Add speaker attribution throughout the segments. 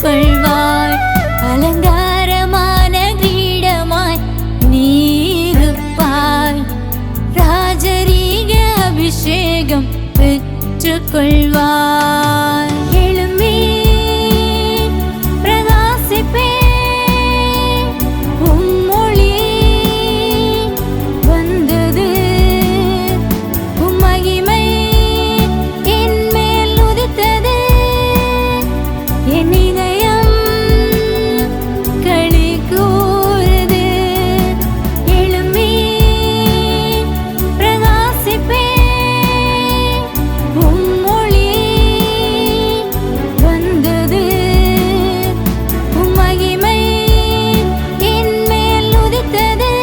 Speaker 1: பெற்றுக்கொள்வாய். அலங்காரமான கிரீடமாய் நீருப்பாய். ராஜரீக அபிஷேகம் பெற்றுக்கொள்வாய். எழும்பி பிரகாசிப்பே, உம்மொழி வந்தது. உம் மகிமை என் மேல் உதித்தது. என் இதயம் களி கூறுது. எழும்பி பிரகாசிப்பே, உம்மொழி வந்தது. உம் மகிமை என் மேல் உதித்தது.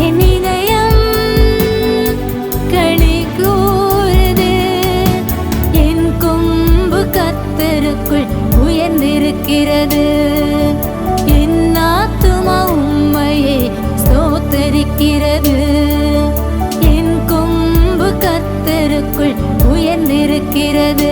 Speaker 1: என் இதயம் களி கூறுது. என் கொம்பு கர்த்தருக்குள் உயர்ந்திருக்கிறது. என் ஆத்துமா உம்மையே ஸ்தோத்தரிக்கிறது. என் கொம்பு கர்த்தருக்குள் உயர்ந்திருக்கிறது.